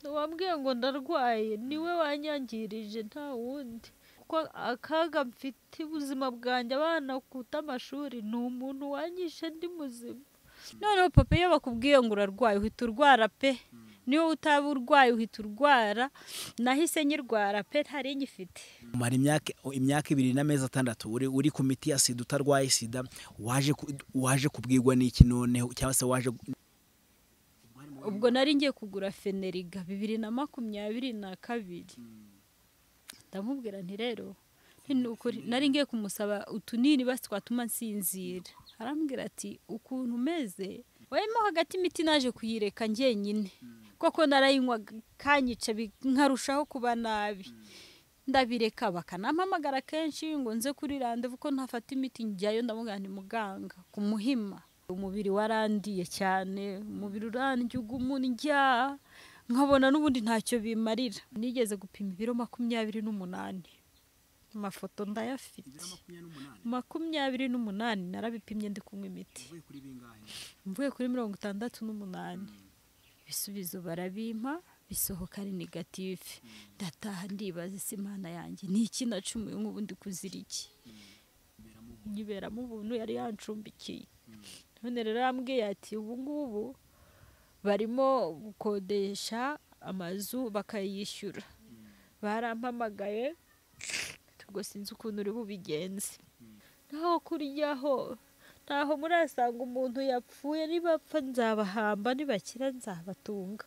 wambwiye ngo ndarwaye niwe wanyangirije nta wundi, kuko akaga mfite ubuzima bwanjye, abana kuta amashuri, ni umuntu wanyishe ndi muzima. Noneho papa iyo bakubwiye ngo urarwaye uhita urwara pe, niyo utaba urwaye uhita urwara. Nahise nyirwara pe, ntari nyifite. umara imyaka 2 n'amezi 6 uri ku miti ya sida utarwaye sida, waje kubwirwa n'iki noneho, cyangwa se waje ubwo nari ngiye kugura Feneriga 2022. Ndamubwira nti rero nari ngiye kumusaba utunini basi twatuma nsinzira. Arambwira ati ukuntu umeze wayemo hagati imiti naje kuyireka njyenyine, koko narayinywa kanyica nkarushaho kuba nabi. Ndabireka bakanampamagara kenshi ngo nze kuri randevu ko ntafata imiti, njyayo ndamubwira nti muganga ku Muhima. Umubiri warandiye cyane, umubiri urandya umundya, nkabona n'ubundi ntacyo bimarira. Nigeze gupima ibiro 28. Amafoto ndayafite. 28 narabipimye ndi kunywa imiti. Mvuye kuri 68. Ibisubizo barabimpa bisohoka ari negative. Ndataha ndibaza isi Imana yanjye ni iki nacumuye nk'ubundi kuzira iki. Nyiberamo ubuntu yari yancumbikiye. None rero yambwiye ati ubu ngubu barimo gukodesha amazu bakayishyura. Barampamagaye ubwo sinzi ukuntu uri bubigenze. Naho kuryaho ntaho murasanga umuntu yapfuye, nibapfa nzabahamba, nibakira nzabatunga.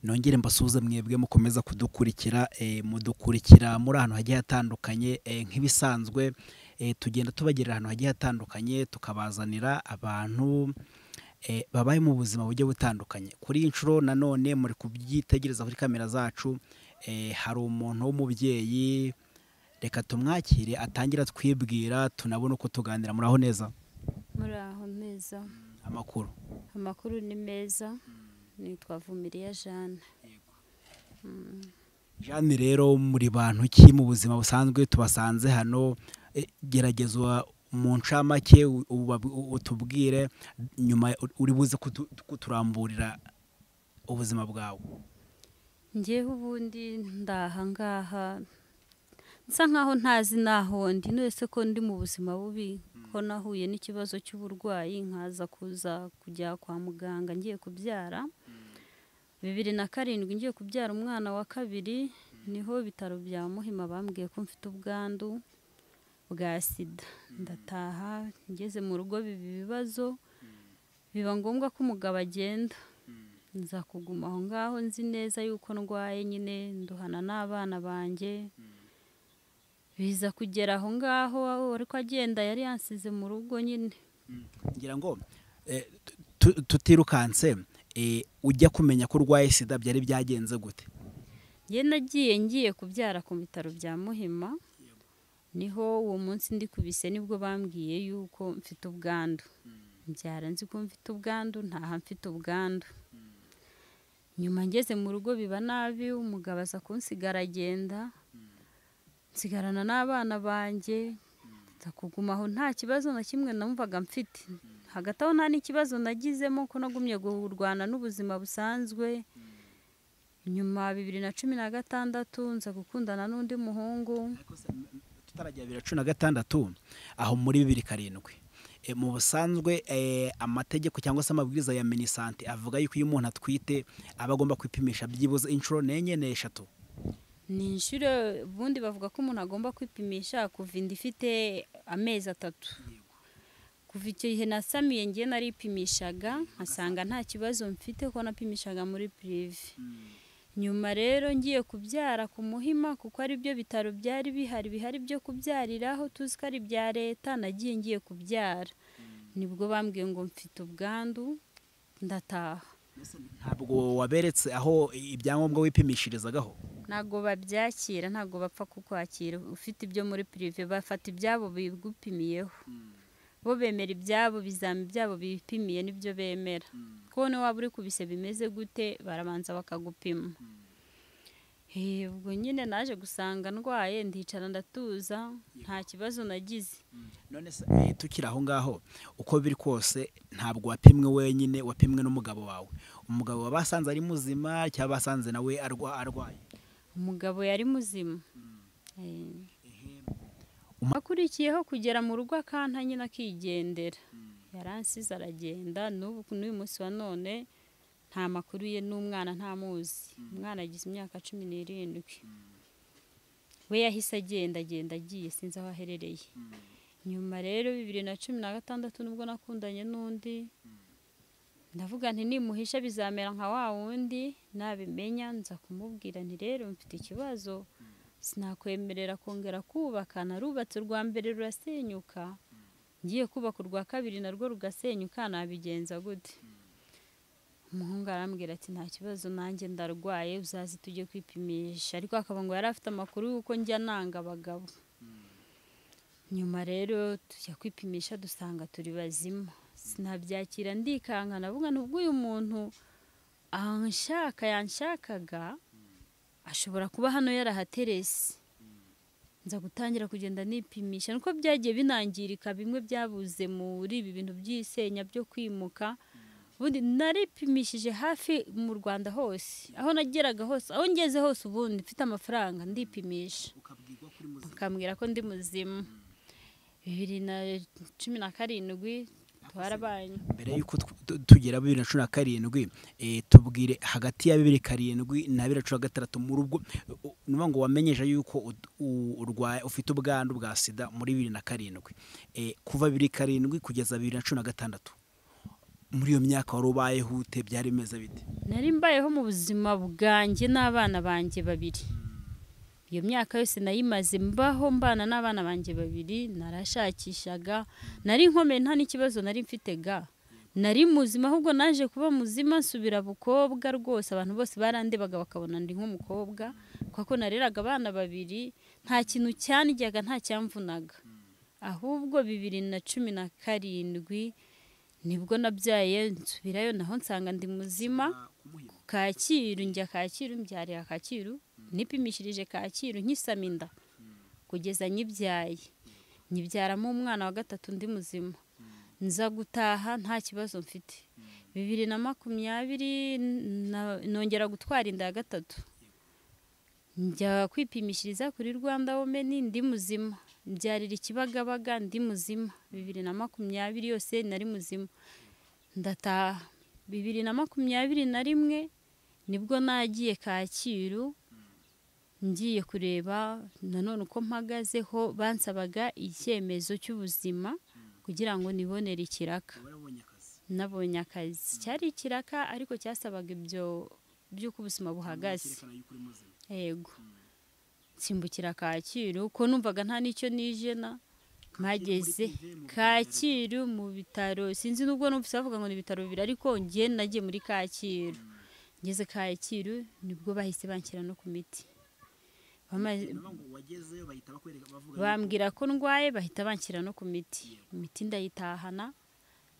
nongere mbasuhuze mwebwe mukomeza kudukurikira muri ahantu hagiye hatandukanye. Nk'ibisanzwe tugenda tubagerera ahantu hagiye hatandukanye, tukabazanira abantu babaye mu buzima bugiye butandukanye. Kuri iyi nshuro nanone muri kubyitegereza kuri kamera zacu, hari umuntu w'umubyeyi, reka tumwakire atangira twibwira tunabona uko tuganira. Muraho neza? Muraho neza. Amakuru ni meza. Nitwa Vumiriya Jeanne. Jeanne rero muri bantu ki mu buzima busanzwe tubasanze hano? Geragezwa mu ncamake utubwire, nyuma uri buze kuturamburira ubuzima bwawe. Ngewe ubundi ndaha ngaha nsa nkaho ntazi naho ndi, nese ko ndi mu buzima bubi, ko nahuye n'ikibazo cy'uburwayi nkaza kujya kwa muganga ngiye kubyara. 2007 ngiye kubyara umwana wa kabiri, niho ibitaro bya Muhima bambwiye ko mfite ubwandu bwa sida. Ndataha ngeze mu rugo bibazo, biba ngombwa ko umugabo agenda. Nza kuguma aho ngaho nzi neza yuko ndwaye, nyine nduhana n'abana banjye. Biza kugera aho ngaho ariko agenda yari yansize mu rugo nyine. Ngira ngo tutirukanse, ujya kumenya ko urwaye sida byari byagenze gute? Ngiye kubyara ku bitaro bya Muhima, niho uwo munsi ndi kubise nibwo bambwiye yuko mfite ubwandu. Mbyara nzi ko mfite ubwandu, ntaha mfite ubwandu. Nyuma ngeze mu rugo biba nabi, umugabo aza kunsigara agenda, nsigarana n'abana banjye. Kuguma nta kibazo na kimwe numvaga mfite. Hagati aho nta n'ikibazo nagizemo, ko nagumye kurwana n'ubuzima busanzwe. Nyuma 2016 nza gukundana n'undi muhungu. Tutarajya 2016, aho muri 2007 mu busanzwe amategeko cyangwa se amabwiriza ya Minisante avuga yuko iyo umuntu atwite aba agomba kwipimisha byibuze inshuro 4 n'eshatu. Ni inshuro bundi bavuga ko umuntu agomba kwipimisha kuva inda ifite amezi 3. Kuva icyo gihe nasamiye ngiye naripimishaga nkasanga nta kibazo mfite, ko napimishaga muri prive. Nyuma rero ngiye kubyara ku Muhima, kuko ari byo bitaro byari bihari byo kubyariraho, tuzi ko ari bya leta. Nagiye ngiye kubyara, nibwo bambwiye ngo mfite ubwandu. Ndataha. Ntabwo waberetse aho ibyangombwa wipimishirizagaho? Ntago babyakira, ntago bapfa kukwakira ufite ibyo muri prive, bafata ibyabo bigupimiyeho. Bo bemera ibyabo, bizami byabo bipimiye nibyo bemera. Ko ne waba uri kubise bimeze gute, barabanza bakagupima. ubwo nyine naje gusanga ndwaye ndicara ndatuza nta kibazo nagize. none se tukiri aho ngaho uko biri kose ntabwo wapimwe wenyine, wapimwe n'umugabo wawe. Umugabo wabasanze ari muzima cyangwa basanze nawe arwaye? Umugabo yari muzima. Akurikiyeho kugera mu rugo akanta nyine akigendera, yaransize aragenda. N'uyu munsi wa none nta makuru ye, n'umwana ntamuzi. Umwana agize imyaka 17. We yahise agenda agiye, sinzi aho aherereye. Nyuma rero 2016 nubwo nakundanye n'undi, ndavuga nti nimuhisha bizamera nka wa wundi, nabimenya nza kumubwira nti rero mfite ikibazo, sinakwemerera kongera kubaka. Narubatse urwa mbere rurasenyuka, ngiye kubaka urwa kabiri narwo rugasenyuka, nabigenza gute? Umuhungu arambwira ati nta kibazo, nanjye ndarwaye, uzazi tujye kwipimisha. Ariko akaba ngo yari afite amakuru yuko njya nanga abagabo. Nyuma rero tujya kwipimisha dusanga turi bazima. Sinabyakira, ndikanga, navuga nubwo uyu muntu yanshakaga ashobora kuba hano yarahaterese. Nza gutangira kugenda nipimisha, nuko byagiye binangirika, bimwe byabuze muri ibi bintu by'isenya byo kwimuka. Ubundi naripimishije hafi mu Rwanda hose, aho nageraga hose, aho ngeze hose ubundi mfite amafaranga ndipimisha, bakambwira ko ndi muzima. 2017 twarabanye. Mbere yuko tugera 2017, tubwire hagati ya 2007 na 2016 mu rugo nuba ngo wamenyeje yuko ufite ubwandu bwa sida muri 2007. Kuva 2007 kugeza 2016 muri iyo myaka wari ubayeho ute? Byari bimeze bite? Nari mbayeho mu buzima bwanjye n'abana banjye 2. Iyo myaka yose nayimaze mbaho mbana n'abana banjye 2. Narashakishaga, nari nkomeye, nta n'ikibazo nari mfite ga. Nari muzima, ahubwo naje kuba muzima nsubira bukobwa rwose. Abantu bose barandebaga bakabona ndi nk'umukobwa, kuko nareraga abana 2, nta kintu cyanjyaga, nta cyamvunaga. Ahubwo 2017 nibwo nabyaye nsubirayo, naho nsanga ndi muzima. Kacyiru, njya Kacyiru, mbyarira Kacyiru, nipimishirije Kacyiru nkisama inda kugeza nyibyaye. Nyibyaramo umwana wa 3 ndi muzima. Nza gutaha nta kibazo mfite. 2020 nongera gutwara inda ya 3. Njya kwipimishiriza kuri Rwanda Women ndi muzima. Mbyarira Kibagabaga ndi muzima. 2020 yose nari muzima. Ndataha 2021 nibwo nagiye Kacyiru, ngiye kureba nanone uko mpagazeho. Bansabaga icyemezo cy'ubuzima kugira ngo nibonere ikiraka. Nabonye akazi, cyari ikiraka ariko cyasabaga ibyo by'uko ubuzima buhagaze. Yego, simbukira Kacyiru ko numvaga nta nicyo nijena. Mageze Kacyiru mu bitaro, sinzi nubwo numvise bavuga ngo ni ibitaro 2, ariko ngiye nagiye muri Kacyiru. Ngeze Kacyiru nibwo bahise banshyira no ku miti. Bambwira ko ndwaye, bahita banshyira no ku miti. Imiti ndayitahana.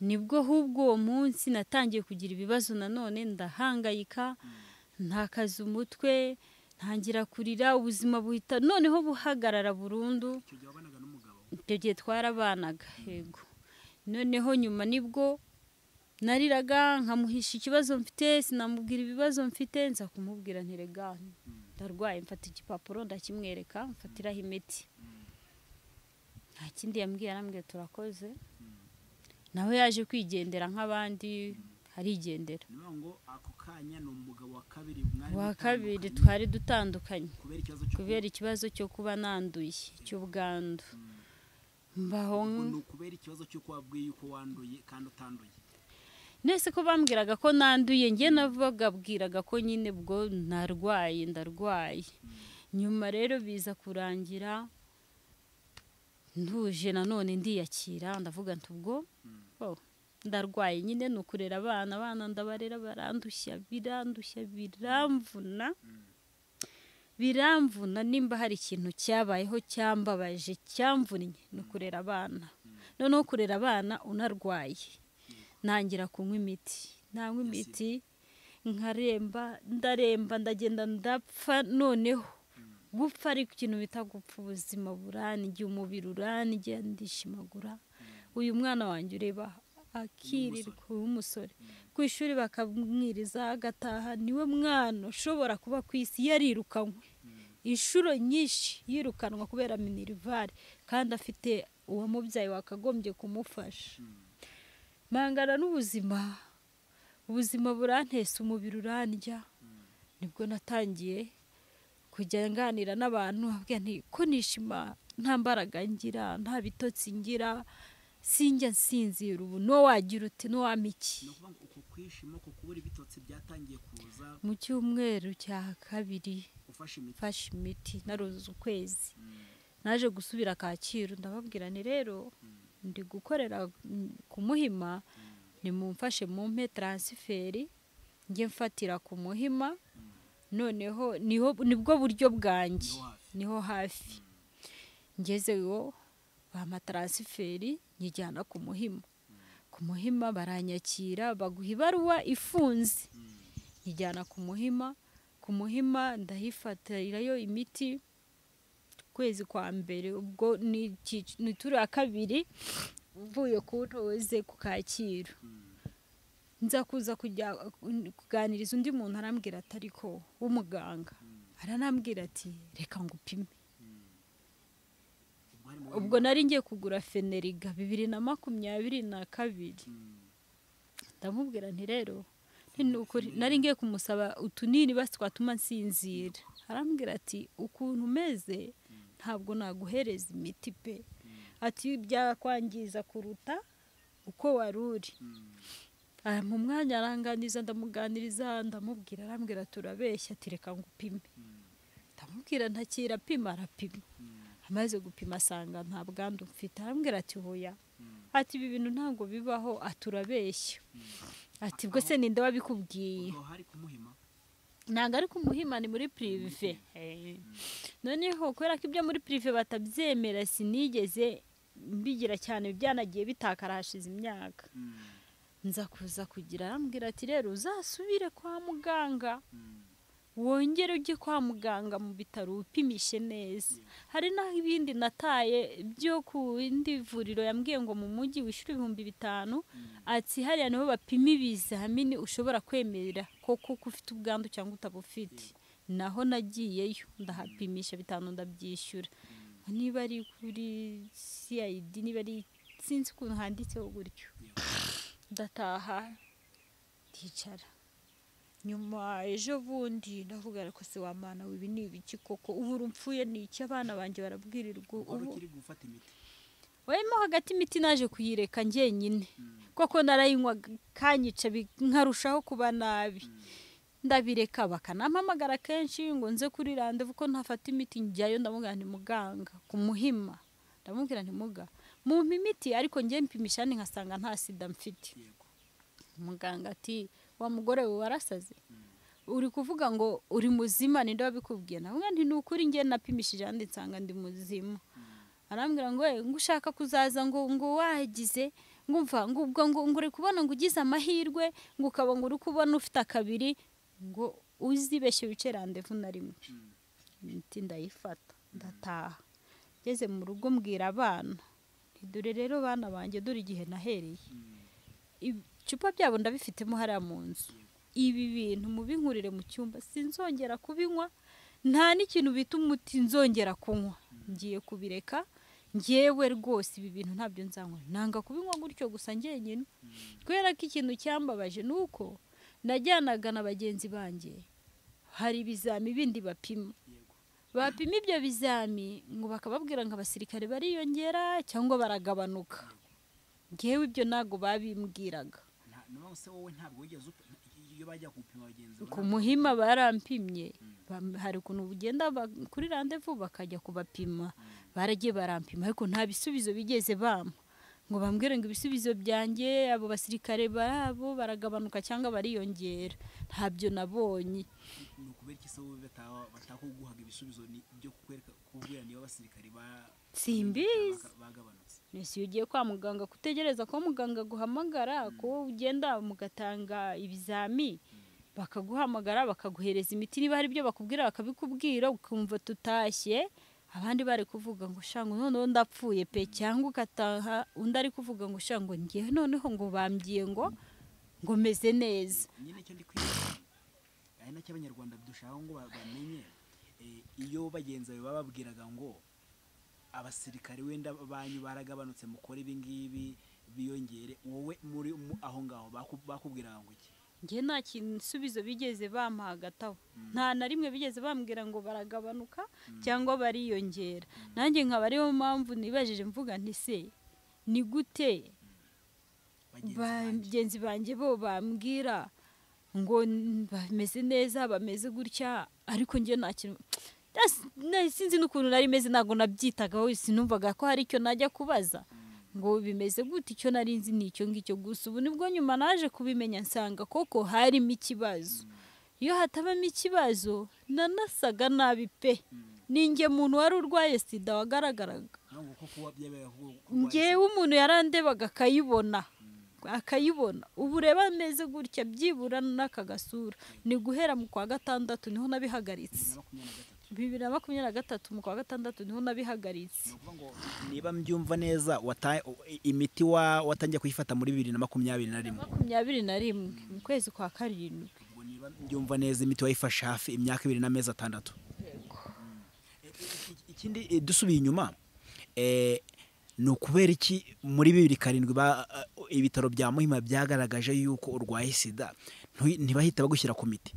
Nibwo ahubwo uwo munsi natangiye kugira ibibazo nanone, ndahangayika, ntakaza umutwe, ntangira kurira, ubuzima buhita noneho buhagarara burundu. Icyo gihe twarabanaga. Yego, noneho nyuma nibwo nariraga nkamuhisha ikibazo mfite, sinamubwira ibibazo mfite. Nza kumubwira nti rega ndarwaye, mfata igipapuro ndakimwereka, mfatiraho imiti. Nta kindi yambwiye, arambwira turakoze. Nawe yaje kwigendera nk'abandi, harigendera. Ngo ako kanya no umugabo wa kabiri twari dutandukanye kubera ikibazo cyo kuba nanduye cy'ubwandu. Mbaho kubera ikibazo cyo kwabwiye uko wanduye kandi utanduye. Nese ko bambwiraga ko nanduye, ngiye navugabwiraga ko nyine bwo narwaye, ndarwaye. Nyuma rero biza kurangira ntuje nanone ndiyakira, ndavuga nti ubwo ndarwaye nyine nukurera abana ndabarera, barandushya, biramvuna. Nimba hari ikintu cyabayeho cyambabaje cyamvunnye nukurera abana. Noneho kurera abana unarwaye, nangira kunywa imiti. Nanywa imiti nkaremba ndaremba ndagenda ndapfa noneho gupfa ariko ikintu bita gupfa ubuzima buranigiye umubiri uranigiye ndishimagura uyu mwana wanjye ureba akirirwa w'umusore ku ishuri bakamwiriza agataha niwe mwana ushobora kuba ku isi yarirukanywe inshuro nyinshi yirukanwa kubera minerivare kandi afite uwamubyaye wakagombye kumufasha mangana n'ubuzima burantesa umubiri urandya nibwo natangiye kujya nganira n'abantu abwira nti ko nishima nta mbaraga ngira nta bitotsi ngira sinjya nsinzira ubu no wagira uti no wamiki uko kwishima ko kubura ibitotsi byatangiye kuza mu cyumweru cya kabiri ufashe imiti naruze ukwezi naje gusubira Kacyiru ndababwira ni rero ndi gukorera ku Muhima nimumfashe mumpe transferi nge mfatira ku Muhima noneho nibwo buryo bwanjye niho hafi ngezeyo bama transferi njyana ku Muhima baranyakira baguha ibaruwa ifunze njyana ku Muhima ndahifatirayo imiti kwezi kwa mbere ubwo ni turi ya kabiri mvuye kuntoze ku Kacyiru nza kuza kujya kuganiriza undi muntu arambwira ati ariko w'umuganga aranambwira ati reka ngupime ubwo nari ngiye kugura Feneriga 2022 ndamubwira nti rero nari ngiye kumusaba utunini basi twatuma nsinzira arambwira ati ukuntu umeze ntabwo naguhereza imiti pe ati byakwangiza kuruta uko waruri mu mwanya aranganiza ndamuganiriza ndamubwira arambwira turabeshya ati reka ngupime ndamubwira ntakira pima arapima amaze gupima asanga nta bwandu mfite arambwira ati hoya ati ibi bintu ntabwo bibaho aturabeshya ati bwo se ninde wabikubwiye ntabwo ari ku Muhima ni muri prive noneho kubera ko ibyo muri prive batabyemera sinigeze mbigira cyane byanagiye bitakara hashize imyaka nza kuza kugira arambwira ati rero uzasubire kwa muganga wongere ujye kwa muganga mu bitaro upimishe neza hari naho ibindi nataye byo ku indi vuriro yambwiye ngo mu mujyi wishyura 5,000 ati hariya niho bapima ibizamini ushobora kwemerera koko ufite ubwandu cyangwa utabufite naho nagiyeyo ndahapimisha 5 ndabyishyura niba ari kuri CID niba ari sinzi ukuntu handitseho gutyo ndataha ndicara nyuma ejo bundi ndavuga ko se wamana wibi ni ibiki koko ubu urumfuye ni iki abana banje barabwirirwa ubu kiri gufata imiti wemo hagati imiti naje kuyireka ngenyine koko narayinywa kanyica nkarushaho kuba nabi ndabireka bakanampamagara kenshi ngo nze kuri randevu ko ntafata imiti njyayo ndamubwira nti muganga ku Muhima ndamubwira nti muga mu imiti ariko ngiye mpimisha ni nkasanga nta sida mfite muganga ati wa mugore we warasaze uri kuvuga ngo uri muzima ninde wabikubwiye nawe nti nukuri ngiye napimishije andi nsanga ndi muzima arambwira ngo ngushaka kuzaza ngo wagize ngumva ngo uri kubona ngo ugize amahirwe ngo ukaba ngo uri kubona ufite akabiri ngo uzibeshye wice randevu na rimwe imiti ndayifata ndataha ngeze mu rugo mbwira abana dore rero bana banjye dore igihe nahereye icupa byabo ndabifitemo hariya mu nzu ibi bintu mubinkurire mu cyumba sinzongera kubinywa nta n'ikintu bita umuti nzongera kunywa ngiye kubireka ngewe rwose ibi bintu ntabyo nzanywa nanga kubinywa gutyo gusa ngenyine kubera ko ikintu cyambabaje nuko najyanaga na bagenzi banjye hari ibizami bindi bapima ibyo bizami ngo bakababwira ngo abasirikare bariyongera cyangwa baragabanuka ngewe ibyo ntago babimbwiraga ku Muhima barampimye hari ukuntu ugenda kuri randevu bakajya kubapima baragiye barampima ariko nta bisubizo bigeze bampa ngo bambwire ngo ibisubizo byanjye abo basirikare babo baragabanuka cyangwa bariyongera ntabyo nabonye nukubera iki se batakuguhaga ibisubizo byo kubwira niba abasirikare simbizi nese ugiye kwa muganga kutegereza ko muganga guhamagara ko ugenda mugatanga ibizami bakaguhamagara bakaguhereza imiti, niba hari ibyo bakubwira bakabikubwira ukumva tutashye, abandi bari kuvuga ngo shango noneho ndapfuye pe, cyangwa ugataha undi ari kuvuga ngo shango ngiye noneho ngo bambwiye ngo meze neza. nyine cyo ndi kwiga ari nacyo abanyarwanda dushaka ngo bamenye, iyo bagenzi bawe bababwiraga ngo abasirikare wenda banyu baragabanutse mukora ibi ngibi biyongere, wowe muri aho ngaho bakubwiraga ngo iki? Ngiye nta kinsubizo bigeze bampa hagataho, nta na rimwe bigeze bambwira ngo baragabanuka cyangwa bariyongera. Nanjye nkaba ariyo mpamvu nibajije mvuga nti se ni gute bagenzi banjye bo bambwira ngo bameze neza bameze gutya, ariko ngiye nta kintu sinzi n'ukuntu nari meze, ntabwo nabyitagaho, sinumvaga ko hari icyo najya kubaza ngo bimeze gute. Icyo nari nzi ni icyo ngicyo gusa. Ubu nibwo nyuma naje kubimenya nsanga koko harimo ikibazo. Iyo hatabamo ikibazo nanasaga nabi pe, ninjye muntu wari urwaye sida wagaragaraga. Ngewe umuntu yarandebaga akayibona ubu reba ameze gutya byibura n'aka gasura. Ni guhera mu kwa gatandatu niho nabihagaritse, 2023 mu kwa gatandatu niho nabihagaritse. Niba mbyumva neza imiti watangiye kuyifata muri 2021 mu kwezi kwa karindwi. Niba mbyumva neza imiti wayifashe hafi imyaka 2 n'amezi 6. Ikindi dusubiye inyuma, ni ukubera iki muri 2007 ibitaro bya Muhima byagaragaje yuko urwaye sida ntibahita bagushyira ku miti?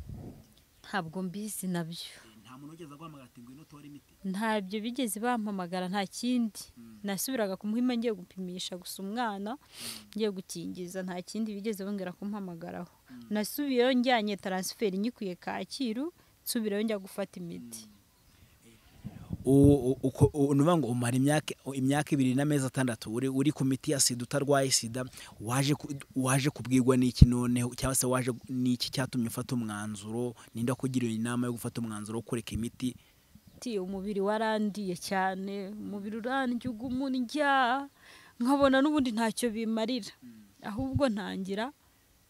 Ntabwo mbizi nabyo. Ntabyo bigeze bampamagara, nta kindi. Nasubiraga ku Muhima ngiye gupimisha gusa umwana, ngiye gukingiza, nta kindi bigeze bongera kumpamagaraho. Nasubiyeyo njyanye transfer nyikuye Kacyiru, nsubirayo njya gufata imiti. Nuvuga ngo umara imyaka 2 n'amezi 6 uri ku miti ya sida utarwaye sida, waje kubwirwa n'iki noneho, cyangwa se waje n'iki cyatumye ufata umwanzuro, ninda kugira inama yo gufata umwanzuro wo kureka imiti? Umubiri warandiye cyane, umubiri urandya ugumundya, nkabona n'ubundi ntacyo bimarira, ahubwo ntangira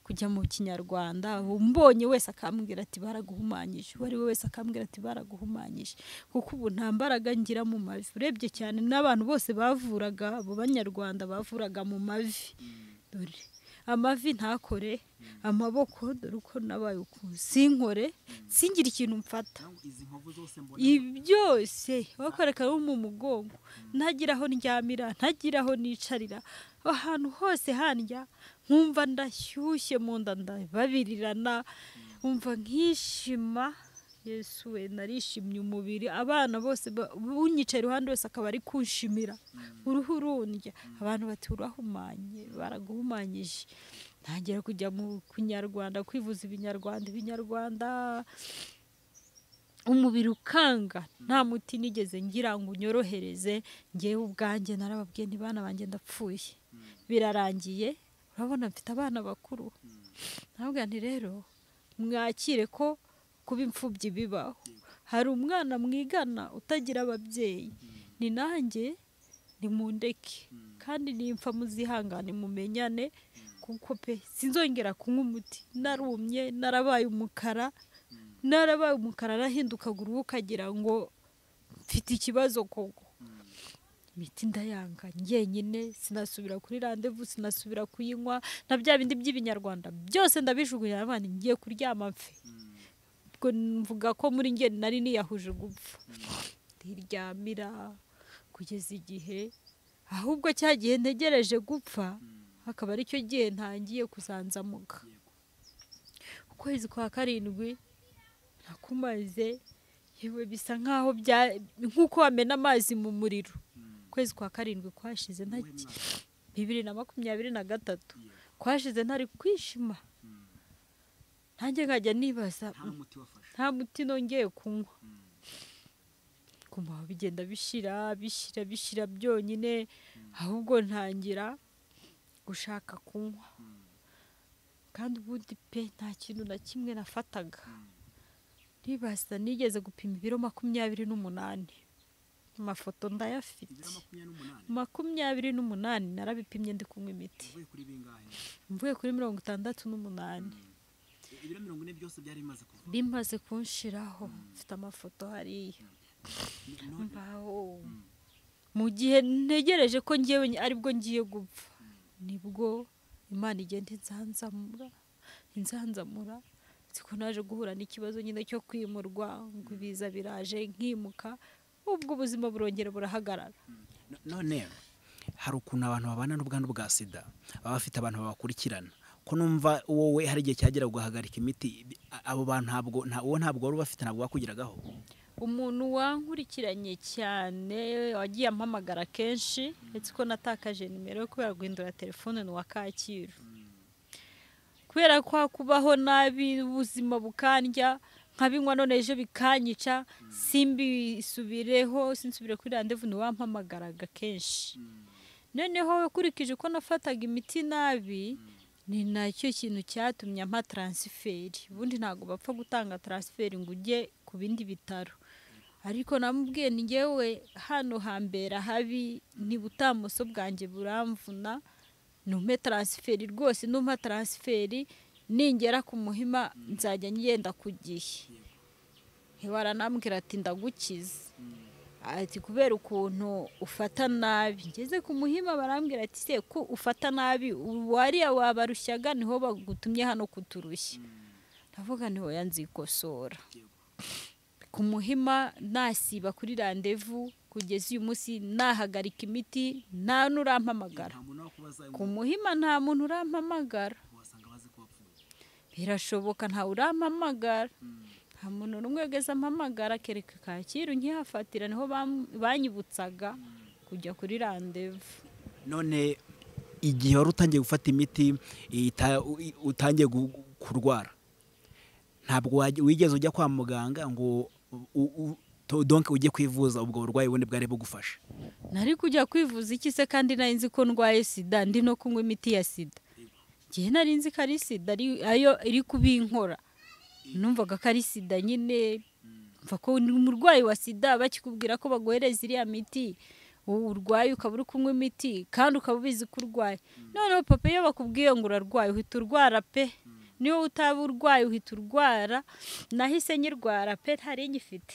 kujya mu Kinyarwanda. Umbonye wese akambwira ati baraguhumanyije, wari wese akambwira ati baraguhumanyije, kuko ubu nta mbaraga ngira mu mavi. Urebye cyane n'abantu bose bavuraga, abo banyarwanda bavuraga mu mavi, dore amavi ntakore, amaboko dore uko nabaye ukuze, sinkore, singira ikintu mfata. Ibi byose bakoreka mu mugongo, ntagira aho ndyamira, ntagira aho nicarira, ahantu hose handya, nkumva ndashyushye mu nda ndababirirana, umva nkishima. Yesu we, narishimye umubiri, abana bose bunyicaye iruhande wese akaba ari kunshimira, uruhu rundya. Abantu bati urahumanye, baraguhumanyije. Ntangira kujya mu Kinyarwanda kwivuza ibinyarwanda, umubiri ukanga, nta muti nigeze ngira ngo unyorohereze. Ngewe ubwanjye narababwiye nti bana banjye ndapfuye, birarangiye, urabona mfite abana bakuru. Ntabwo nti rero mwakire ko kuba imfubyi bibaho. Hari umwana mwigana utagira ababyeyi, ni nanjye nimundeke, kandi nimpfa muzihangane mumenyane, kuko pe sinzongera kunywa umuti. Narumye, narabaye umukara, arahindukaga uruhu ukagira ngo mfite ikibazo koko. Imiti ndayanga njyenyine, sinasubira kuri randevu, sinasubira kuyinywa, na bya bindi by'ibinyarwanda byose ndabijugunya, abana ngiye kuryama mfe. Ubwo mvuga ko muri njye nari niyahuje gupfa, ndiryamira kugeza igihe, ahubwo cya gihe ntegereje gupfa akaba ari cyo gihe ntangiye kuzanzamuka. Ukwezi kwa karindwi nakumaze, yewe bisa nkaho nk'uko wamena amazi mu muriro. Ukwezi kwa karindwi kwashize 2023 kwashize ntari kwishima, nanjye nkajya nibaza nta muti nongeye kunywa. Kumva bigenda bishira byonyine, ahubwo ntangira gushaka kunywa. Kandi ubundi pe nta kintu na kimwe nafataga. Nibaza nigeze gupima ibiro 28, amafoto ndayafite. 28 narabipimye ndi kunywa imiti, mvuye kuri 68. ibiro 40 byose byari bimaze kuva bimaze kunshiraho mfite amafoto hariya mbaho mu gihe ntegereje ko ngiye aribwo ngiye gupfa nibwo Imana igenda inzanzamura siko naje guhura n'ikibazo nyine cyo kwimurwa ngo ibiza biraje nkimuka ubwo ubuzima burongera burahagarara. None hari ukuntu abantu babana n'ubwandu bwa sida baba bafite abantu babakurikirana ko numva wowe hari igihe cyagera guhagarika imiti abo bantu ntabwo wari bafite ntabwo bakugiragaho. Umuntu wankurikiranye cyane wagiye ampamagara kenshi ndetse ko natakaje nimero yo kubera guhindura telefone ni wa Kacyiru kubera ko kubaho nabi ubuzima bukandya nkabinywa none ejo bikanyica sinsubire kuri rendez-vous ni wampamagaraga kenshi noneho ukurikije ko nafataga imiti nabi ni nacyo kintu cyatumye ampa transfert ubundi ntago bapfa gutanga transfert ngo ujye ku bindi bitaro ariko namubwiye ni ngewe hano hambera habi ni butamoso bwanjye buramvuna numpe transfert rwose numpa transfert ningera ku Muhima nzajya ngenda ku gihe baranambwira ati ndagukiza ati kubera ukuntu ufata nabi ngeze ku Muhima barambwira ati se ko ufata nabi wariya wabarushaga niho bagutumye hano kuturushya ndavuga niho yanzikosora ku Muhima nasiba kuri rendez-vous kugeza uyu munsi nahagarika imiti nta nurampamagara ku Muhima nta muntu urampamagara birashoboka nta urampamagara nta muntu n'umwe wegeze ampamagara kereka Kacyiru nkihafatira niho banyibutsaga kujya kuri rendez-vous. None igihe wari utangiye gufata imiti utangiye kurwara ntabwo wigeze ujya kwa muganga ngo donc ujye kwivuza ubwo burwayi bundi bwari bugufasha? Nari kujya kwivuza iki se kandi nari nzi ko ndwaye sida ndi no kunywa imiti ya sida gihe nari nzi ko ari sida ayo iri kubinkora numvaga ko ari sida nyine mva ko ni umurwayi wa sida bakikubwira ko baguhereza iriya miti urwaye ukaba uri kunywa imiti kandi ukaba ubizi ko urwaye noneho papa iyo bakubwiye ngo urarwaye uhita urwara pe niyo utaba urwaye uhita urwara nahise nyirwara pe ntari ngifite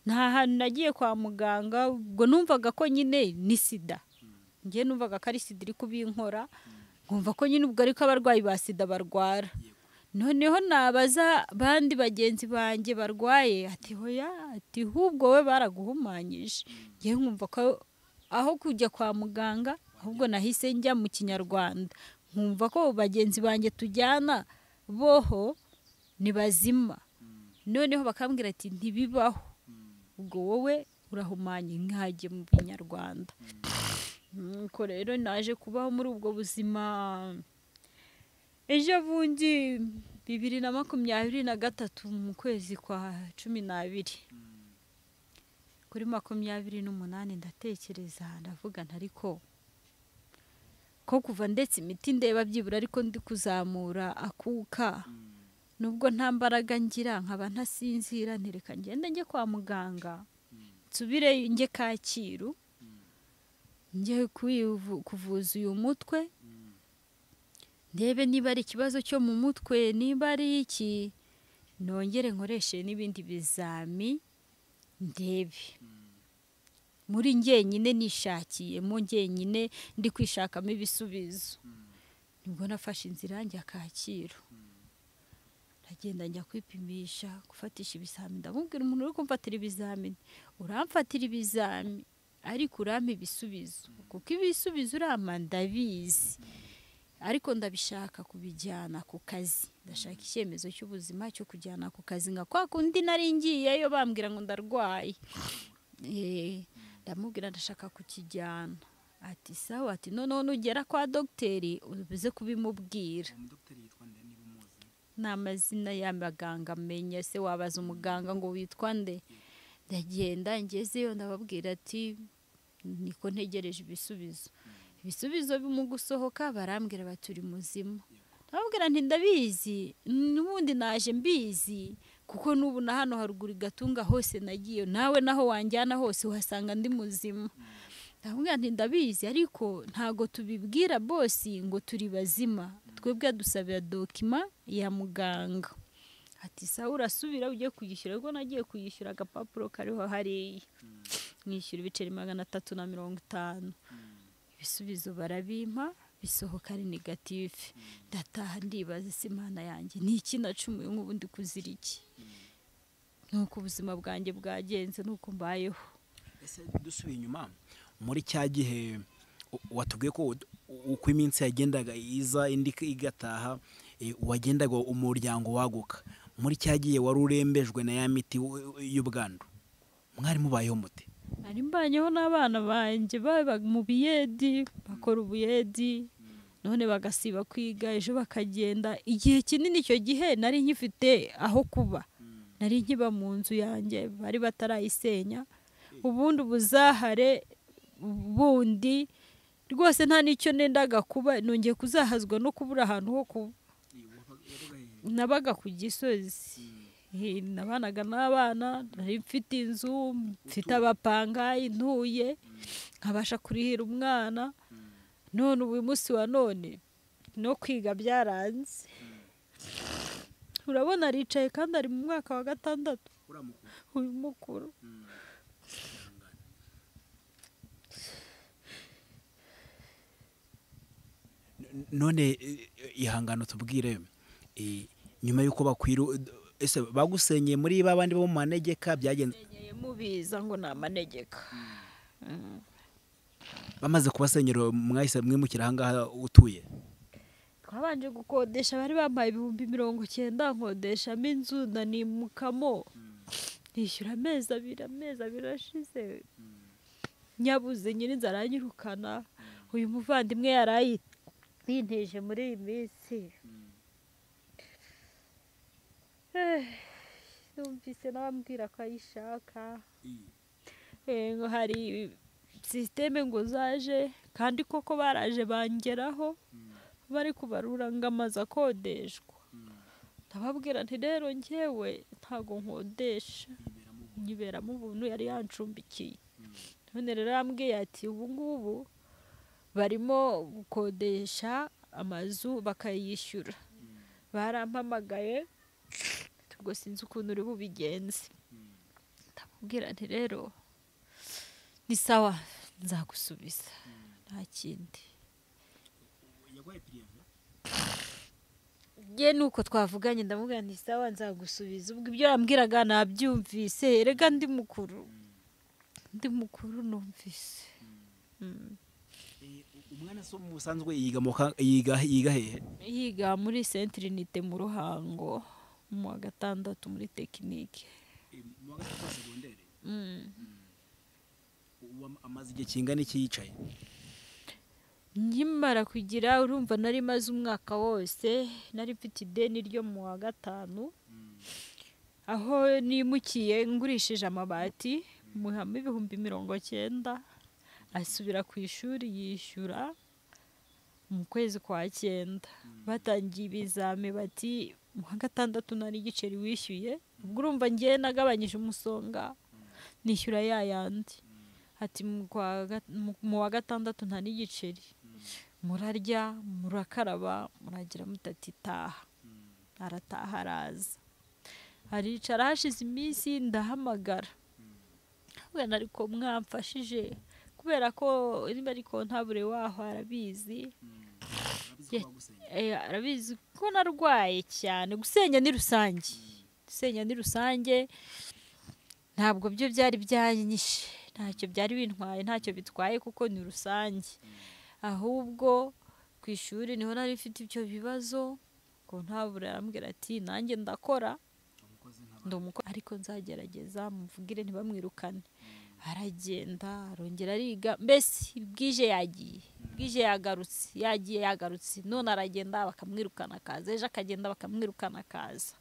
nta hantu nagiye kwa muganga ubwo numvaga ko nyine ni sida ngiye numvaga ko ari sida iri kubinkora nkumva ko nyine ubwo ariko abarwayi ba sida barwara noneho nabaza bandi bagenzi banjye barwaye ati hoya ati hubwo we baraguhumanyije ngiye nkumva ko aho kujya kwa muganga ahubwo nahise njya mu Kinyarwanda nkumva ko bagenzi banjye tujyana boho ni bazima noneho bakambwira ati ntibibaho ubwo wowe urahumanye nkajye mu Kinyarwanda ko rero naje kubaho muri ubwo buzima ejo bundi 2023 mu kwezi kwa 12 kuri 28 ndatekereza ndavuga ntariko ko kuva ndetse imiti ndeba byibura ariko ndi kuzamura akuka nubwo nta mbaraga ngira nkaba ntasinzira ntireka ngende njye kwa muganga nsubire njye Kacyiru njye kuvuza uyu mutwe ndebe niba ari ikibazo cyo mu mutwe niba ari iki nongere nkoreshe n'ibindi bizami ndebe muri njyenyine nishakiye mu njyenyine ndi kwishakamo ibisubizo nibwo nafashe inzira njya Kacyiru ndagenda njya kwipimisha gufatisha ibizamini ndamubwira umuntu uri kumfatira ibizamini uramfatira ibizami ariko urampa ibisubizo kuko ibisubizo urama ndabizi ariko ndabishaka kubijyana ku kazi ndashaka icyemezo cy'ubuzima cyo kujyana ku kazi nka kwa kundi nari ngiyeyo bambwira ngo ndarwaye ndamubwira ndashaka kukijyana ati sawa ati noneho nugera kwa dogiteri ubize kubimubwira n'amazina y'abaganga amenya se wabaza umuganga ngo witwa nde ndagenda ngezeyo ndababwira ati niko ntegereje ibisubizo bimu gusohoka barambwira baturi muzima ndababwira nti ndabizi n'ubundi naje mbizi kuko n'ubu na hano haruguru Gatunga hose nagiye nawe naho wanjyana hose uhasanga ndi muzima ndababwira nti ndabizi ariko ntago tubibwira bosi ngo turi bazima twebwe dusabira dokima ya muganga. Ati sawa urasubira ujye kuyishyura, ubwo nagiye kuyishyura agapapuro kariho hariya mwishyura ibiceri 350. Ibisubizo barabimpa bisohoka ari negative. Ndataha ndibaza isi Imana yanjye ni iki nacumuye nk'ubundi kuzira iki. Nuko ubuzima bwanjye bwagenze nuko mbayeho. Ese dusubiye inyuma muri cya gihe watubwiye ko uko iminsi yagendaga iza indi igataha wagendaga umuryango waguka, muri cya gihe wari urembejwe na ya miti y'ubwandu, mwari mubayeho mute? Nari mbanyeho n'abana banjye baba mu biyedi, bakora ubuyedi none bagasiba kwiga, ejo bakagenda. Igihe kinini icyo gihe nari nkifite aho kuba, nari nkiba mu nzu yanjye bari batarayisenya. Ubundi ubuzahare bundi rwose nta n'icyo nendaga kuba, nongeye kuzahazwa no kubura ahantu ho kuba. Nabaga ku Gisozi, nabanaga n'abana, nari mfite inzu, mfite abapangayi ntuye, nkabasha kurihira umwana. None ubu munsi wa none no kwiga byaranze. Urabona aricaye kandi ari mu mwaka wa 6 uyu mukuru. None ihangano tubwire, nyuma yuko bakwiru ese bagusenyeye muri babandi bo mu manegeka byagenze mubiza ngo na manegeka. Bamaze kubasenyera mwahise mwimukira ahangaha utuye? Twabanje gukodesha, bari bampaye 90,000 nkodeshamo inzu nanimukamo, nishyura amezi abiri ashize. Nyabuze nyirinzara aranyirukana. Uyu muvandimwe yarayinteje muri iyi minsi. Numvise nabambwira ko ayishaka. Ngo hari systeme ngo zaje, kandi koko baraje bangeraho bari kubarura ngo amaze akodeshwa. Ndababwira nti rero njyewe ntago nkodesha, nyiberamo ubuntu, yari yancumbikiye. None rero yambwiye ati ubu ngubu barimo gukodesha amazu bakayishyura. Barampamagaye ubwo sinzi ukuntu uri bubigenze. Ndamubwira nti rero ni sawa nzagusubiza nta kindi. Ye nuko twavuganye, ndamubwira nti sawa nzagusubiza. Ubwo ibyo yambwiraga nabyumvise, erega ndi mukuru numvise. Umwana so musanzwe yiga hehe? Yiga muri Saint Trinité mu Ruhango mu wa 6 muri tekinike. Mu wa 6 segondere? Amaze igihe kingana iki yicaye? Nkimara kugira urumva nari maze umwaka wose, nari mfite ideni ryo mu wa 5, aho nimukiye ngurishije amabati muhama 90,000. Asubira ku ishuri yishyura mu kwezi kwa 9. Batangiye ibizame bati mu wa 6 nari igiceri wishyuye. Ubwo urumva ngiye nagabanyije umusonga nishyura yayandi. Ati mu wa 6 nta n'igiceri, murarya murakaraba muragira mutati taha. Arataha araza, aricara. Hashize iminsi ndahamagara, ubwo ariko mwamfashije kubera ko niba ariko ntabure waho arabizi. Arabizi ko narwaye cyane. Gusenya ni rusange, ntabwo byo byari byanyishe, ntacyo byari bintwaye, ntacyo bitwaye kuko ni rusange. Ahubwo ku ishuri niho nari mfite ibyo bibazo, ko ntabure arambwira ati nanjye ndakora ariko nzagerageza muvugire ntibamwirukane. Aragenda arongera ariga, mbese bwije yagarutse, none aragenda bakamwirukana akaza, ejo akagenda bakamwirukana akaza.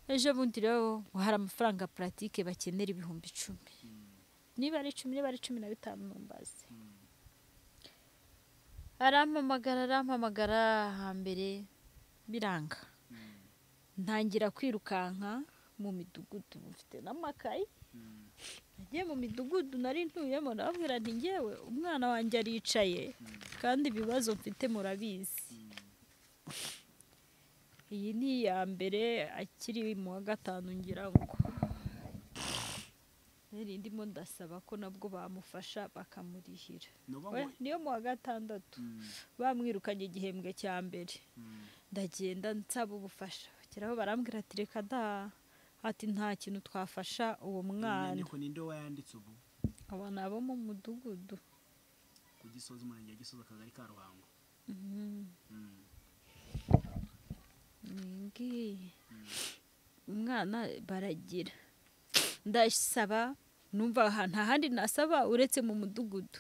Ejo bundi rero hari amafaranga pratique bakenera 10,000. Niba ari 10 niba ari 15 numbaze. Arampamagara hambere biranga. Ntangira kwirukanka mu midugudu, mfite n'amakayi. Nagiye mu midugudu nari ntuyemo, ndababwira nti ngewe umwana wanjye aricaye kandi ibibazo mfite murabizi. iyi ni iya mbere akiri mu wa gatanu ngira ngo ndimo ndasaba ko nabwo bamufasha bakamurihira. Niyo mu wa gatandatu bamwirukanye igihembwe cya mbere, ndagenda nsaba ubufasha kiraho barambwira ati reka da, ati nta kintu twafasha uwo mwana. Ninde wayanditse ubu? Aba ni abo mu mudugudu ku Gisozi, umurenge wa Gisozi, akagari ka Ruhango. Umwana baragira, ndasaba numva nta handi nasaba uretse mu mudugudu.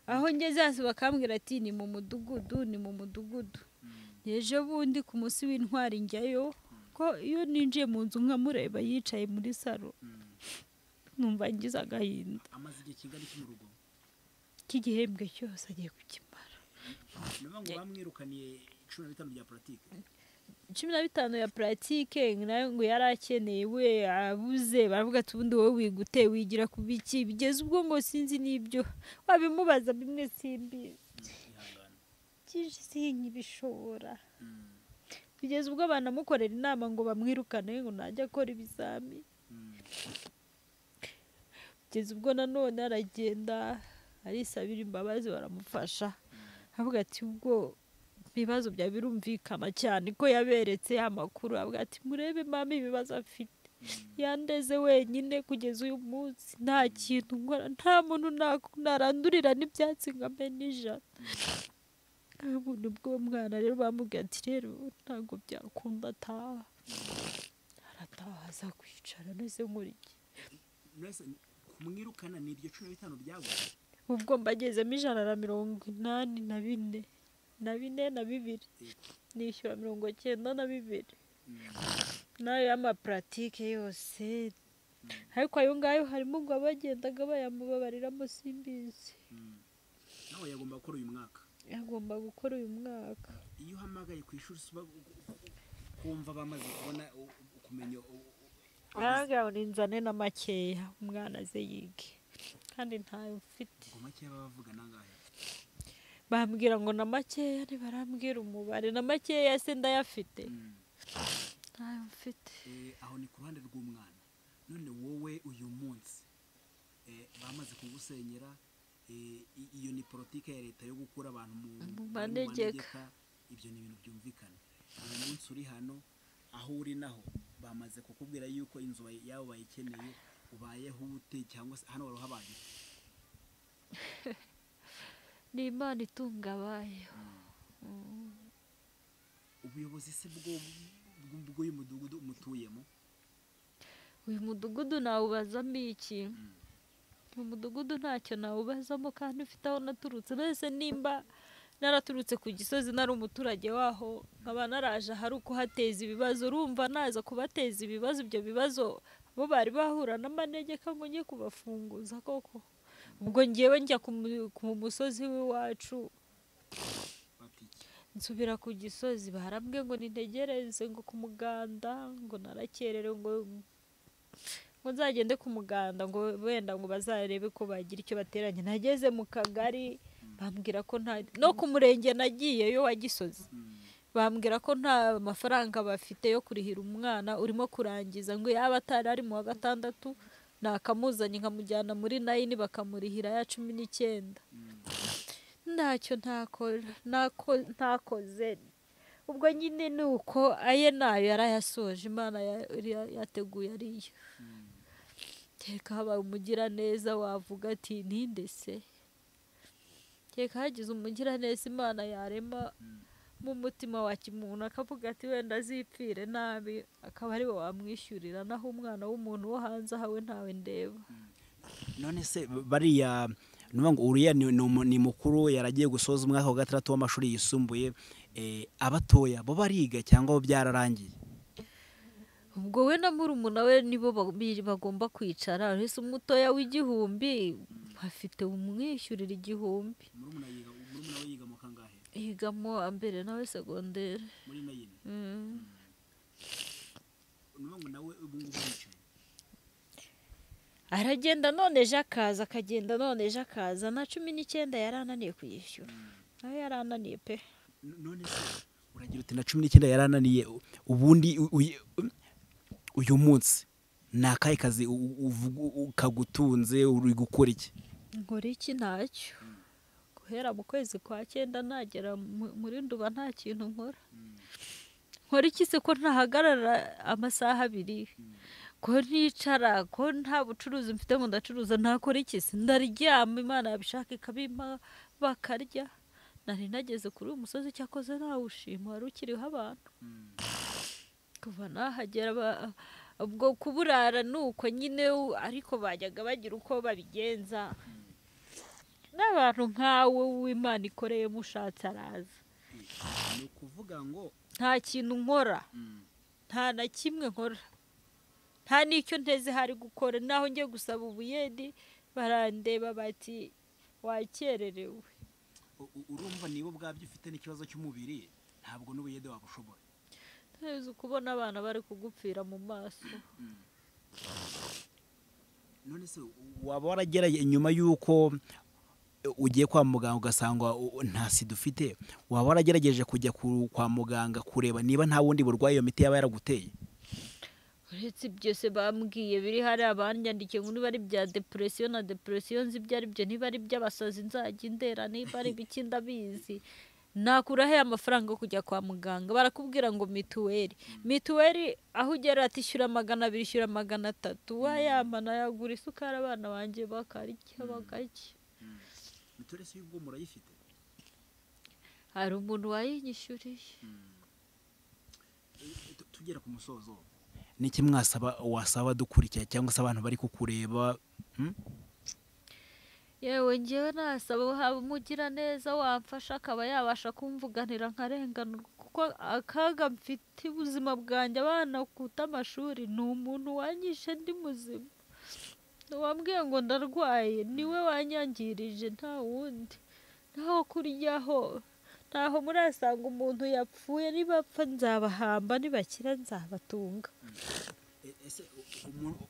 Aho ngeze hasi bakambwira ati ni mu mudugudu, ni mu mudugudu. Ejo bundi ku munsi w'intwari njyayo, ko iyo ninjiye mu nzu nkamureba yicaye muri salo numva ngize agahinda. Amaze igihe kingana iki mu rugo? K'igihembwe cyose agiye kukimara. Niyo ngo bamwirukaniye 15 bya pratique. 15 ya pratique nayo ngo yarakeneye we abuze, baravuga ati ubundi wowe wigute wigira ku biki, bigeze ubwo ngo sinzi nibyo wabimubaza bimwe simbi sinkibishobora. Bigeze ubwo banamukorera inama ngo bamwirukane ngo najya akora ibizami. Bigeze ubwo nanone aragenda arisabira imbabazi baramufasha, avuga ati ubwo ibibazo bya birumvikana cyane ko yaberetse amakuru, avuga ati murebe mama ibibazo afite, yandeze wenyine kugeza uyu munsi nta kintu nkora, nta muntu narandurira n'ibyatsi ngo ambe n'ijana. Ubundi bw'uwo mwana rero bamubwira ati rero ntabwo byakunda ataha. Arataha aza kwicara nese nkora iki? Kumwirukana ni iryo 15 byaguze? Ubwo mbagezemo 184 na 2 nishyura 92 nayo y'amapratique yose. Ariko ayo ngayo harimo ngo abagendaga bayamubabariramo simbizi. Nawe yagomba gukora uyu mwaka? Yagomba gukora uyu mwaka. Iyo uhamagaye ku ishuri kumva bamaze kubona kumenya araga ninzane na makeya umwana ze yige, kandi ntayo mfite. Ngo makeya bavuga nangahe? Bambwira ngo na makeya, ntibarambwira umubare. Na makeya se ndayafite? Ntayo mfite. Aho ni ku ruhande rw'umwana. None wowe uyu munsi bamaze kugusenyera, iyo ni politike ya leta yo gukura abantu mu manegeka. Ibyo ni ibintu byumvikana. Uyu munsi uri hano aho uri naho bamaze kukubwira yuko inzu yawe bayikeneye, ubayeho ute cyangwa se hano waruhabaye? Ni Imana itunga abayo. Ubuyobozi se bw'uyu mudugudu umutuyemo? Uyu mudugudu nawubazamo iki? Mu mudugudu ntacyo nawubazamo kandi ufite aho naturutse. Nese nimba naraturutse ku Gisozi nari umuturage waho, nkaba naraje hari uko hateza ibibazo, urumva naza kubateza ibibazo, ibyo bibazo bo bari bahura n'amanegeka ngo njye kubafunguza koko? Ubwo ngewe njya ku musozi w'iwacu nsubira ku Gisozi, barambwiye ngo nintegereze ngo ku muganda, ngo narakererewe ngo nzagende ku muganda ngo wenda ngo bazarebe ko bagira icyo bateranye. Nageze mu kagari bambwira ko no ku murenge nagiyeyo wa Gisozi bambwira ko nta mafaranga bafite yo kurihira umwana urimo kurangiza, ngo yaba atari ari mu wa gatandatu nakamuzanye nkamujyana muri 9 bakamurihira ya 19. Ntacyo ntakoze. Ubwo nyine nuko aye nayo yarayasoje, Imana yateguye ariyo. Teka haba umugira neza wavuga ati ninde se? Teka hagize umugira neza Imana yarema mu mutima wa kimuntu akavuga ati wenda azipfire nabi, akaba ari we wamwishyurira, naho umwana w'umuntu wo hanze hawe ntawe ndeba. None se bariya ngo uriya ni mukuru yaragiye gusoza umwaka wa 6 w'amashuri yisumbuye, abatoya bo bariga cyangwa bo byararangiye? Ubwo we na murumuna we nibo bagomba kwicara. Ese umutoya w'igihumbi afite umwishyurira 1000. Murumuna we yiga mu kangahe? Yigamo ambere nawe segondere. Muri 9. Ngo nawe ubu yicaye aragenda none ejo akaza, akagenda none ejo akaza. Na 19 yarananiye kuyishyura. Nawe yarananiye pe. None se uragira uti na 19 yarananiye ubundi uyu munsi ni akahe kazi kagutunze uri gukora iki? nkora iki? Ntacyo. Guhera mu kwezi kwa 9 nagera muri Nduba nta kintu nkora. Nkora iki se ko ntahagarara amasaha 2, ko nticara, ko nta bucuruzi mfite ngo ndacuruza, ntakora iki se? Ndaryama, Imana yabishaka ikabimpa bakarya. Nari nageze kuri uyu musozi cyakoze nawushima, wari ukiriho abantu. Kuva nahagera ubwo kuburara nuko nyine, ariko bajyaga bagira uko babigenza. N'abantu nkawe w'Imana ikoreye mushatse araza. Ni ukuvuga ngo Nta kintu nkora, nta na kimwe nkora, nta n'icyo nteze hari gukora. Naho ngiye gusaba ubuyedi barandeba bati wakererewe. urumva niba ubwabyo ufite n'ikibazo cy'umubiri ntabwo n'ubuyede wabushobora. Ntuzi kubona abana bari kugupfira mu maso. None se waba warageraye nyuma y'uko ugiye kwa muganga ugasanga nta sida ufite, waba waragerageje kujya kwa muganga kureba niba nta wundi burwayi iyo miti yaba yaraguteye? Uretse byose bambwiye biri hari abanyandikiye ngo niba ari bya depression na depression nzi ibyo ari byo, niba ari by'abasazi nzajya indera, niba ari biki ndabizi. Nakura he amafaranga yo kujya kwa muganga? Barakubwira ngo mituweli aho ugera ati ishyura 200, ishyura 300, wayamana yagura isukari abana banjye bakarya bagake. Mituweli si ubwo murayifite? Hari umuntu wayinyishyuriye. Tugera ku musozo, niki wasaba dukurikira cyangwa se abantu bari kukureba? Yewe ngewe nasaba haba umugira neza wamfasha akaba yabasha kumvuganira nkarenganurwa, kuko akaga mfite ubuzima bwanjye, abana kuta amashuri. Ni umuntu wanyishe ndi muzima, wambwiye ngo ndarwaye, niwe wanyangirije, nta wundi. Ntaho kuryaho, ntaho murasanga umuntu yapfuye. Nibapfa nzabahamba, nibakira nzabatunga. Ese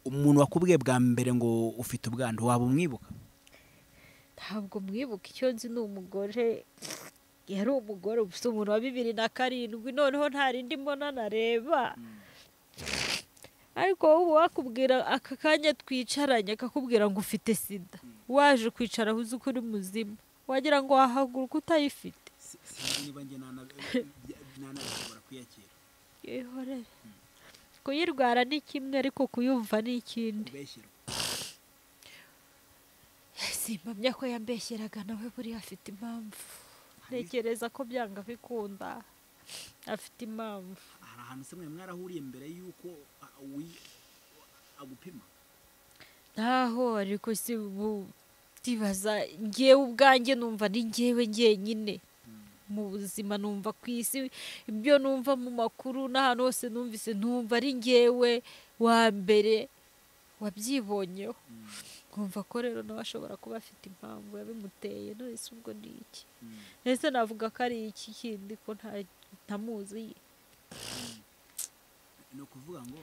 umuntu wakubwiye bwa mbere ngo ufite ubwandu waba umwibuka? Ntabwo mwibuka, icyo nzi ni umugore, yari umugore ufite umuntu wa 2007, noneho nta rindi mbona nareba. Ariko ubu wakubwira aka kanya twicaranye akakubwira ngo ufite sida, waje kwicara uzi ko uri muzima, wagira ngo wahaguruka utayifite. Niba njye nanashobora kwiyakira. Ihorere. Kuyirwara ni kimwe, ariko kuyumva ni ikindi. Simpamya ko yambeshyeraga, nawe buriya afite impamvu. Ntekereza ko byanga bikunda afite impamvu. Hari ahantu se mwarahuriye mbere y'uko agupima? Ntaho, ariko si tibaza ngewe ubwanjye numva ni ngewe ngenyine mu buzima. Numva ku isi ibyo numva mu makuru n'ahantu hose numvise, numva ari ngewe wa mbere wabyibonyeho. Nkumva ko rero nawe ashobora kuba afite impamvu yabimuteye. None se ubwo ni iki? Ese navuga ko ari iki kindi ko ntamuzi? Ni ukuvuga ngo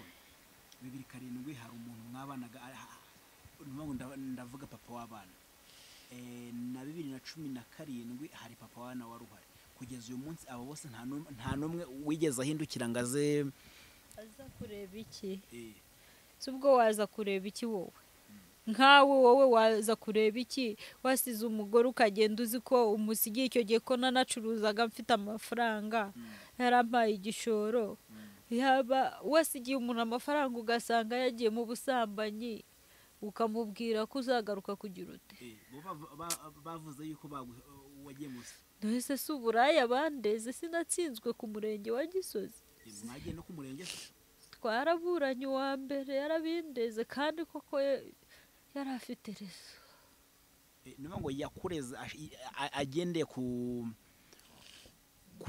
2007 hari umuntu mwabanaga, ndavuga papa w'abana, na 2017 hari papa wana wari uhari. Kugeza uyu munsi abo bose nta numwe wigeze ahindukira ngo aza kureba iki? Si ubwo waza kureba iki wowe? Nkawe wowe waza kureba iki? Wasize umugore ukagenda uzi ko umusigiye icyo gihe ko nanacuruzaga mfite amafaranga, yarampaye igishoro. Yaba wasigiye umuntu amafaranga ugasanga yagiye mu busambanyi, ukamubwira ko uzagaruka kugira ute? Bavuze yuko wagiye musi. Nese si uburaya bandeze, sinatsinzwe ku murenge wa Gisozi. Mwagiye no ku murenge se? Twaraburanye uwa mbere yarabindeze, kandi koko yari afite rezo. Niba ngo yakureze agendeye ku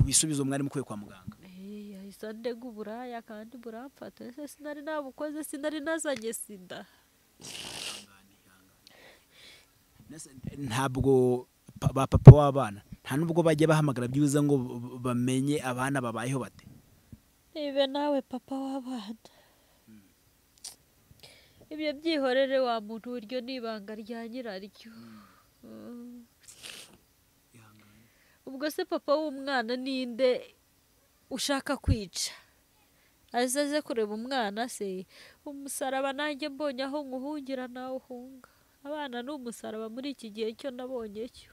bisubizo mwari mukwiye kwa muganga. Yahise ndega uburaya kandi buramfata. Ese sinari nabukoze, sinari nazanye sida. Ntabwo ba papa w'abana nta nubwo bajya bahamagara byibuze ngo bamenye abana babayeho bate? Nibe nawe papa w'abana, ibyo byihorere wa muntu, uryo nibanga rya nyiraryo. Ubwo se papa w'umwana ninde ushaka kwica azaze kureba umwana se umusaraba nanjye mbonye aho nkuhungira nawe uhunga abana ni umusaraba muri iki gihe cyo nabonye cyo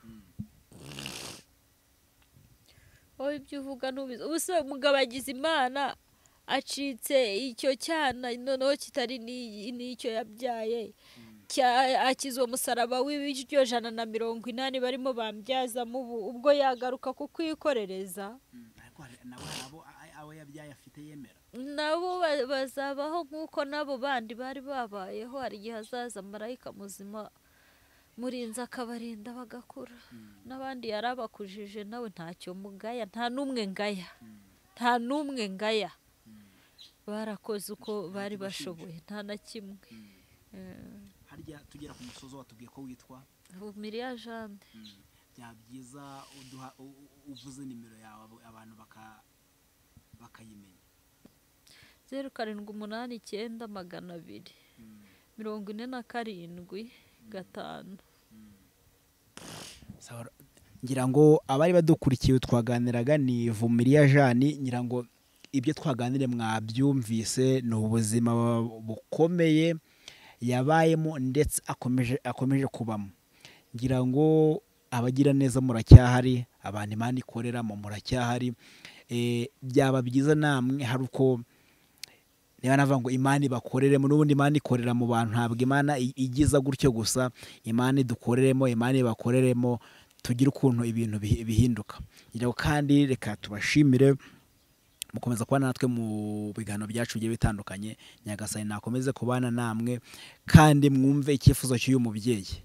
wowe ibyo uvuga ntubizi ubu se umugabo agize imana acitse icyo cyana noneho kitari n'icyo yabyaye akiza uwo musaraba w'ibiryo 180 barimo bambyazamo ubwo yagaruka kukwikorereza abo yabyaye afite yemera nabo bazabaho nk'uko nabo bandi bari babayeho hari igihe hazaza marayika muzima murinzi akabarinda bagakura n'abandi yarabakujije nawe ntacyo mugaya nta n'umwe ngaya barakoze uko bari bashoboye nta na kimwe harya tugera ku musozo watubwiye ko witwa Vumiriya Jeanne byaba byiza uvuze nimero yawe abantu bakayimenya 0789 247 ngira ngo abari badukurikiye twaganiraga ni Vumiriya Jeanne ngira ngo ibyo twaganire mwabyumvise ni ubuzima bukomeye yabayemo ndetse akomeje kubamo ngira ngo abagira neza muracyahari abantu Imana ikorera mu muracyahari byaba byiza namwe hari uko niba navuga ngo Imana ibakoreremo n'ubundi Imana ikorera mu bantu ntabwo Imana igiza gutyo gusa Imana idukoreremo Imana ibakoreremo tugire ukuntu ibintu bihinduka ngira kandi reka tubashimire mukomeza kubana natwe mu biganiro byacu bigiye bitandukanye Nyagasani nakomeze kubana namwe kandi mwumve icyifuzo cy'uyu mubyeyi